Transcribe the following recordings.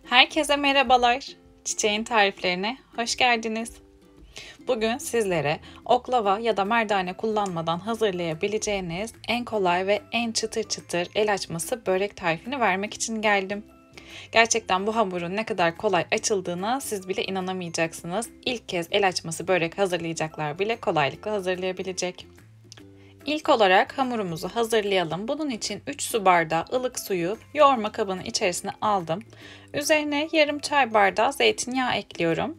Herkese merhabalar. Çiçeğin tariflerine hoş geldiniz. Bugün sizlere oklava ya da merdane kullanmadan hazırlayabileceğiniz en kolay ve en çıtır çıtır el açması börek tarifini vermek için geldim. Gerçekten bu hamurun ne kadar kolay açıldığına siz bile inanamayacaksınız. İlk kez el açması börek hazırlayacaklar bile kolaylıkla hazırlayabilecek. İlk olarak hamurumuzu hazırlayalım. Bunun için 3 su bardağı ılık suyu yoğurma kabının içerisine aldım. Üzerine yarım çay bardağı zeytinyağı ekliyorum.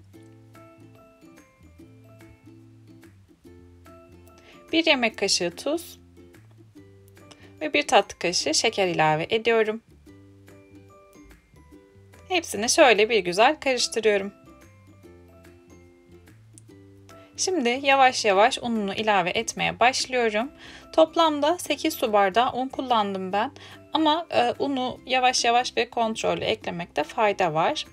1 yemek kaşığı tuz ve 1 tatlı kaşığı şeker ilave ediyorum. Hepsini şöyle bir güzel karıştırıyorum. Şimdi yavaş yavaş ununu ilave etmeye başlıyorum. Toplamda 8 su bardağı un kullandım ben. Ama unu yavaş yavaş ve kontrollü eklemekte fayda var.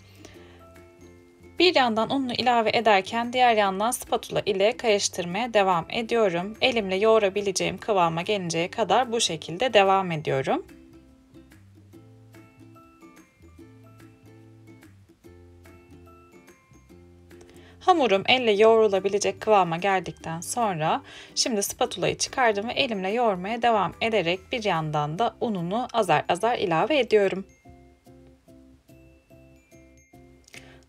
Bir yandan ununu ilave ederken diğer yandan spatula ile karıştırmaya devam ediyorum. Elimle yoğurabileceğim kıvama gelinceye kadar bu şekilde devam ediyorum. Hamurum elle yoğrulabilecek kıvama geldikten sonra şimdi spatulayı çıkardım ve elimle yoğurmaya devam ederek bir yandan da ununu azar azar ilave ediyorum.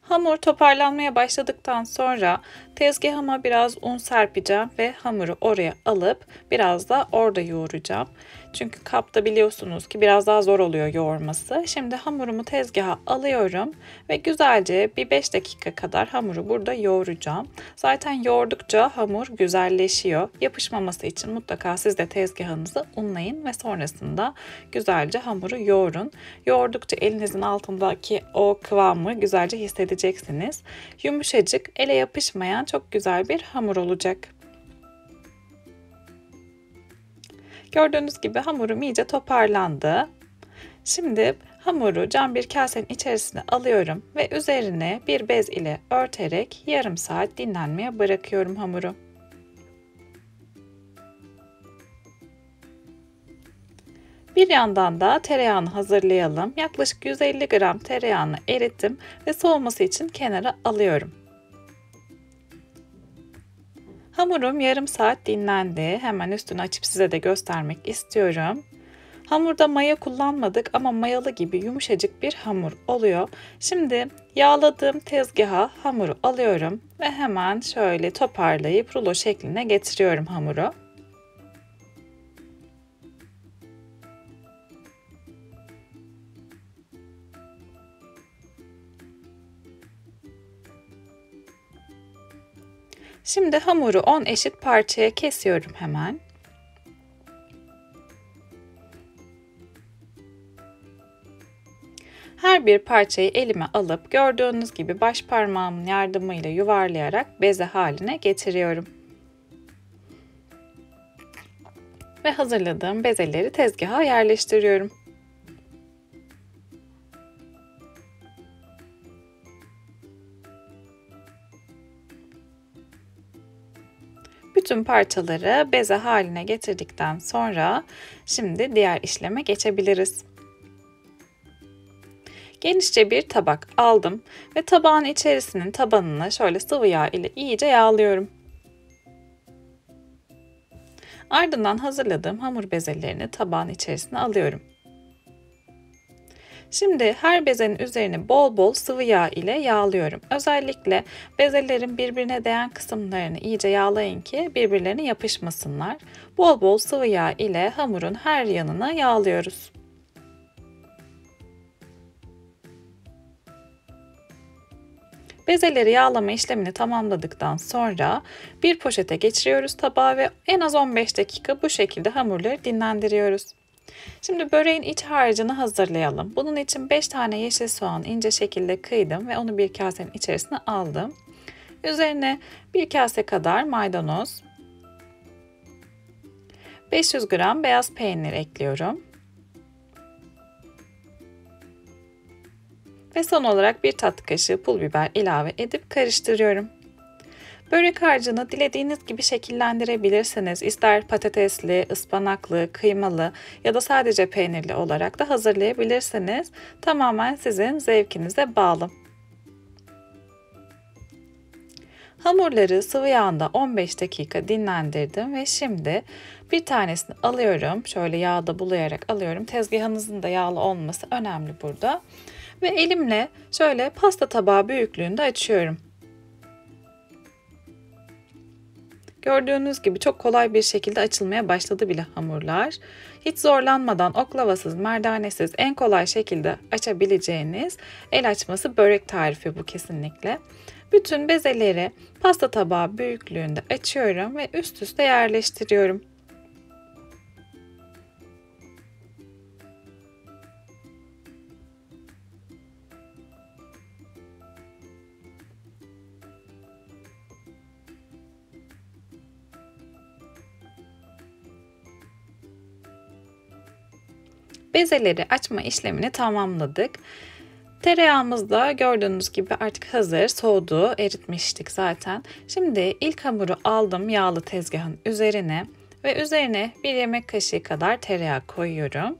Hamur toparlanmaya başladıktan sonra tezgahıma biraz un serpeceğim ve hamuru oraya alıp biraz da orada yoğuracağım. Çünkü kapta biliyorsunuz ki biraz daha zor oluyor yoğurması. Şimdi hamurumu tezgaha alıyorum ve güzelce bir 5 dakika kadar hamuru burada yoğuracağım. Zaten yoğurdukça hamur güzelleşiyor. Yapışmaması için mutlaka siz de tezgahınızı unlayın ve sonrasında güzelce hamuru yoğurun. Yoğurdukça elinizin altındaki o kıvamı güzelce hissedeceksiniz. Yumuşacık, ele yapışmayan çok güzel bir hamur olacak. Gördüğünüz gibi hamurum iyice toparlandı. Şimdi hamuru cam bir kasenin içerisine alıyorum ve üzerine bir bez ile örterek yarım saat dinlenmeye bırakıyorum hamuru. Bir yandan da tereyağını hazırlayalım. Yaklaşık 150 gram tereyağını erittim ve soğuması için kenara alıyorum. Hamurum yarım saat dinlendi. Hemen üstünü açıp size de göstermek istiyorum. Hamurda maya kullanmadık ama mayalı gibi yumuşacık bir hamur oluyor. Şimdi yağladığım tezgaha hamuru alıyorum ve hemen şöyle toparlayıp rulo şekline getiriyorum hamuru. Şimdi hamuru 10 eşit parçaya kesiyorum hemen. Her bir parçayı elime alıp gördüğünüz gibi baş parmağımın yardımıyla yuvarlayarak beze haline getiriyorum. Ve hazırladığım bezeleri tezgaha yerleştiriyorum. Bütün parçaları beze haline getirdikten sonra şimdi diğer işleme geçebiliriz. Genişçe bir tabak aldım ve tabağın içerisinin tabanını şöyle sıvı yağ ile iyice yağlıyorum. Ardından hazırladığım hamur bezelerini tabağın içerisine alıyorum. Şimdi her bezenin üzerini bol bol sıvı yağ ile yağlıyorum. Özellikle bezelerin birbirine değen kısımlarını iyice yağlayın ki birbirlerine yapışmasınlar. Bol bol sıvı yağ ile hamurun her yanına yağlıyoruz. Bezeleri yağlama işlemini tamamladıktan sonra bir poşete geçiriyoruz tabağı ve en az 15 dakika bu şekilde hamurları dinlendiriyoruz. Şimdi böreğin iç harcını hazırlayalım. Bunun için 5 tane yeşil soğan ince şekilde kıydım ve onu bir kasenin içerisine aldım. Üzerine bir kase kadar maydanoz, 500 gram beyaz peynir ekliyorum. Ve son olarak bir tatlı kaşığı pul biber ilave edip karıştırıyorum. Börek harcını dilediğiniz gibi şekillendirebilirsiniz. İster patatesli, ıspanaklı, kıymalı ya da sadece peynirli olarak da hazırlayabilirsiniz. Tamamen sizin zevkinize bağlı. Hamurları sıvı yağda 15 dakika dinlendirdim ve şimdi bir tanesini alıyorum. Şöyle yağda bulayarak alıyorum. Tezgahınızın da yağlı olması önemli burada. Ve elimle şöyle pasta tabağı büyüklüğünde açıyorum. Gördüğünüz gibi çok kolay bir şekilde açılmaya başladı bile hamurlar. Hiç zorlanmadan oklavasız, merdanesiz en kolay şekilde açabileceğiniz el açması börek tarifi bu kesinlikle. Bütün bezeleri pasta tabağı büyüklüğünde açıyorum ve üst üste yerleştiriyorum. Bezeleri açma işlemini tamamladık. Tereyağımız da gördüğünüz gibi artık hazır, soğudu, eritmiştik zaten. Şimdi ilk hamuru aldım yağlı tezgahın üzerine ve üzerine bir yemek kaşığı kadar tereyağı koyuyorum.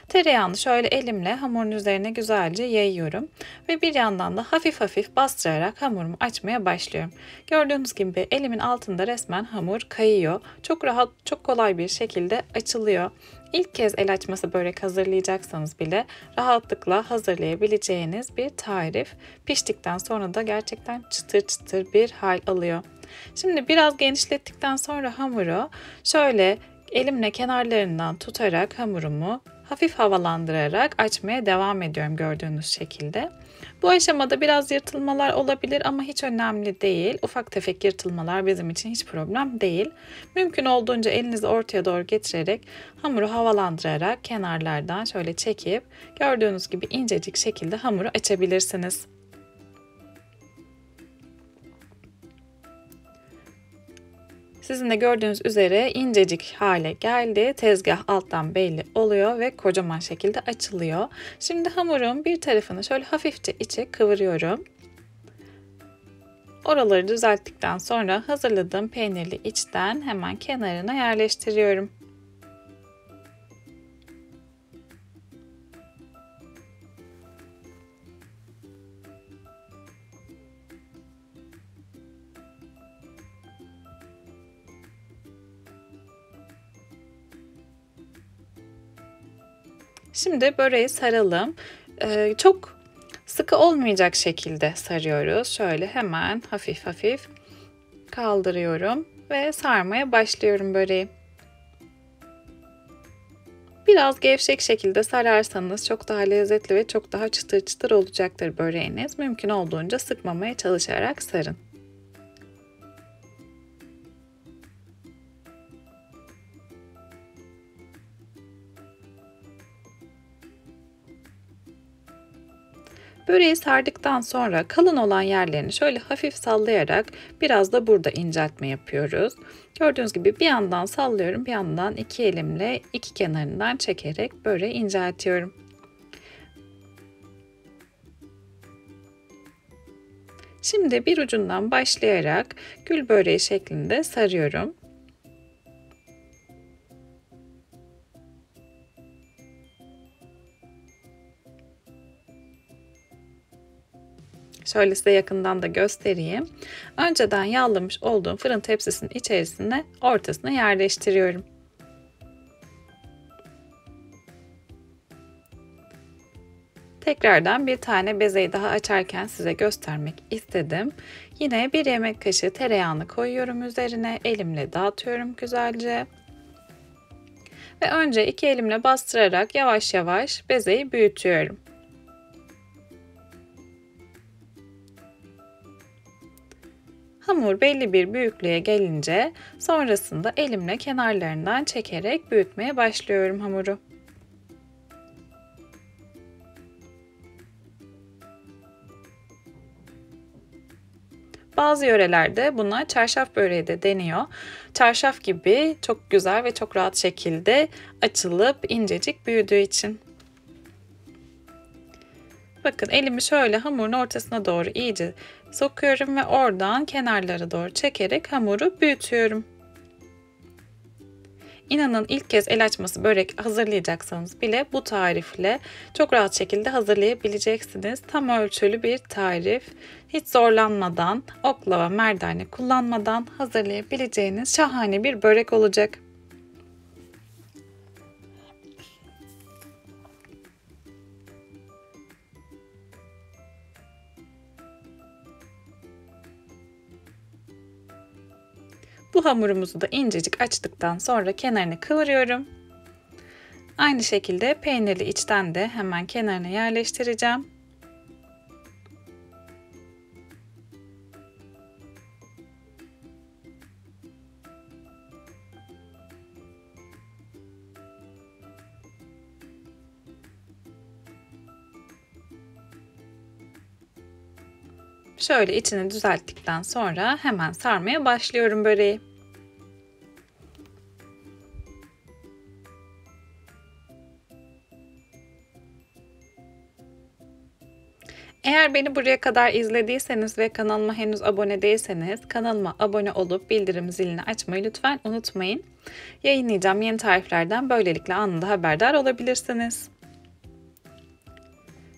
Tereyağını şöyle elimle hamurun üzerine güzelce yayıyorum ve bir yandan da hafif hafif bastırarak hamurumu açmaya başlıyorum. Gördüğünüz gibi elimin altında resmen hamur kayıyor. Çok rahat, çok kolay bir şekilde açılıyor. İlk kez el açması börek hazırlayacaksanız bile rahatlıkla hazırlayabileceğiniz bir tarif. Piştikten sonra da gerçekten çıtır çıtır bir hal alıyor. Şimdi biraz genişlettikten sonra hamuru şöyle elimle kenarlarından tutarak hamurumu hafif havalandırarak açmaya devam ediyorum gördüğünüz şekilde. Bu aşamada biraz yırtılmalar olabilir ama hiç önemli değil. Ufak tefek yırtılmalar bizim için hiç problem değil. Mümkün olduğunca elinizi ortaya doğru getirerek hamuru havalandırarak kenarlardan şöyle çekip gördüğünüz gibi incecik şekilde hamuru açabilirsiniz. Sizin de gördüğünüz üzere incecik hale geldi. Tezgah alttan belli oluyor ve kocaman şekilde açılıyor. Şimdi hamurun bir tarafını şöyle hafifçe içe kıvırıyorum. Oraları düzelttikten sonra hazırladığım peynirli içten hemen kenarına yerleştiriyorum. Şimdi böreği saralım. Çok sıkı olmayacak şekilde sarıyoruz. Şöyle hemen hafif hafif kaldırıyorum ve sarmaya başlıyorum böreği. Biraz gevşek şekilde sararsanız çok daha lezzetli ve çok daha çıtır çıtır olacaktır böreğiniz. Mümkün olduğunca sıkmamaya çalışarak sarın. Böreği sardıktan sonra kalın olan yerlerini şöyle hafif sallayarak biraz da burada inceltme yapıyoruz. Gördüğünüz gibi bir yandan sallıyorum, bir yandan iki elimle iki kenarından çekerek böreği inceltiyorum. Şimdi bir ucundan başlayarak gül böreği şeklinde sarıyorum. Şöyle size yakından da göstereyim. Önceden yağlamış olduğum fırın tepsisinin içerisine ortasına yerleştiriyorum. Tekrardan bir tane bezeyi daha açarken size göstermek istedim. Yine bir yemek kaşığı tereyağını koyuyorum üzerine. Elimle dağıtıyorum güzelce. Ve önce iki elimle bastırarak yavaş yavaş bezeyi büyütüyorum. Hamur belli bir büyüklüğe gelince sonrasında elimle kenarlarından çekerek büyütmeye başlıyorum hamuru. Bazı yörelerde buna çarşaf böreği de deniyor. Çarşaf gibi çok güzel ve çok rahat şekilde açılıp incecik büyüdüğü için. Bakın elimi şöyle hamurun ortasına doğru iyice sokuyorum ve oradan kenarlara doğru çekerek hamuru büyütüyorum. İnanın ilk kez el açması börek hazırlayacaksanız bile bu tarifle çok rahat şekilde hazırlayabileceksiniz. Tam ölçülü bir tarif. Hiç zorlanmadan, oklava, merdane kullanmadan hazırlayabileceğiniz şahane bir börek olacak. Bu hamurumuzu da incecik açtıktan sonra kenarını kıvırıyorum. Aynı şekilde peynirli içten de hemen kenarına yerleştireceğim. Şöyle içini düzelttikten sonra hemen sarmaya başlıyorum böreği. Eğer beni buraya kadar izlediyseniz ve kanalıma henüz abone değilseniz kanalıma abone olup bildirim zilini açmayı lütfen unutmayın. Yayınlayacağım yeni tariflerden böylelikle anında haberdar olabilirsiniz.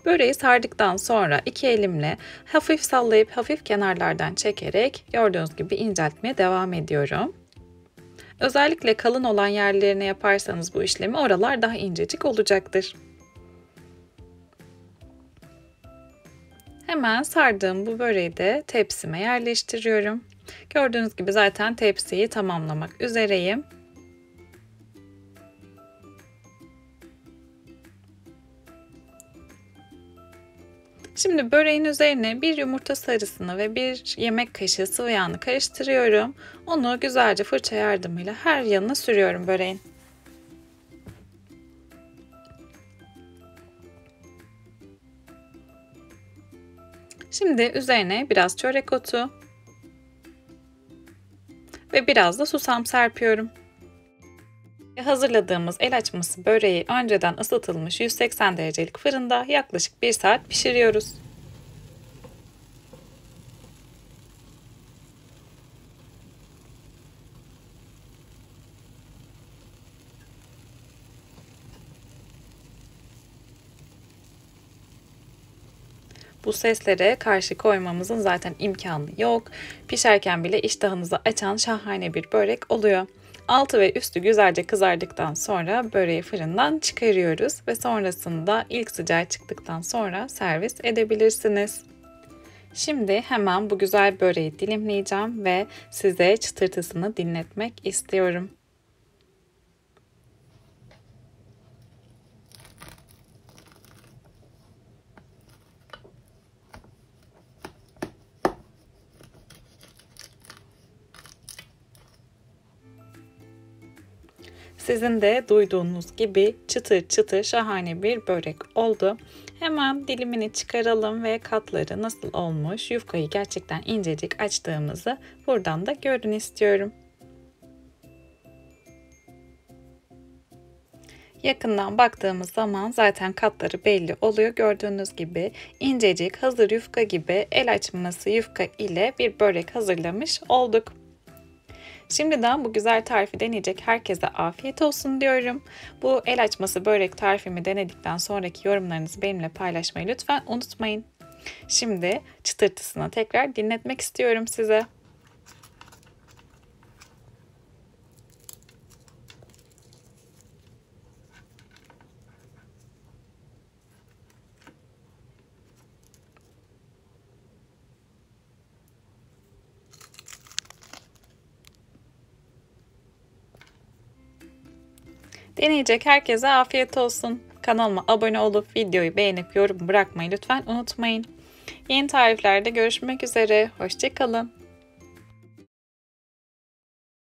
Böreği sardıktan sonra iki elimle hafif sallayıp hafif kenarlardan çekerek gördüğünüz gibi inceltmeye devam ediyorum. Özellikle kalın olan yerlerine yaparsanız bu işlemi oralar daha incecik olacaktır. Hemen sardığım bu böreği de tepsime yerleştiriyorum. Gördüğünüz gibi zaten tepsiyi tamamlamak üzereyim. Şimdi böreğin üzerine bir yumurta sarısını ve bir yemek kaşığı sıvı yağını karıştırıyorum. Onu güzelce fırça yardımıyla her yanına sürüyorum böreğin. Şimdi üzerine biraz çörek otu ve biraz da susam serpiyorum. Hazırladığımız el açması böreği önceden ısıtılmış 180 derecelik fırında yaklaşık 1 saat pişiriyoruz. Bu seslere karşı koymamızın zaten imkanı yok. Pişerken bile iştahınızı açan şahane bir börek oluyor. Altı ve üstü güzelce kızardıktan sonra böreği fırından çıkarıyoruz ve sonrasında ilk sıcağı çıktıktan sonra servis edebilirsiniz. Şimdi hemen bu güzel böreği dilimleyeceğim ve size çıtırtısını dinletmek istiyorum. Sizin de duyduğunuz gibi çıtır çıtır şahane bir börek oldu. Hemen dilimini çıkaralım ve katları nasıl olmuş, yufkayı gerçekten incecik açtığımızı buradan da görün istiyorum. Yakından baktığımız zaman zaten katları belli oluyor. Gördüğünüz gibi incecik hazır yufka gibi el açması yufka ile bir börek hazırlamış olduk. Şimdiden bu güzel tarifi deneyecek herkese afiyet olsun diyorum. Bu el açması börek tarifimi denedikten sonraki yorumlarınızı benimle paylaşmayı lütfen unutmayın. Şimdi çıtırtısını tekrar dinletmek istiyorum size. Deneyecek herkese afiyet olsun. Kanalıma abone olup videoyu beğenip yorum bırakmayı lütfen unutmayın. Yeni tariflerde görüşmek üzere. Hoşça kalın.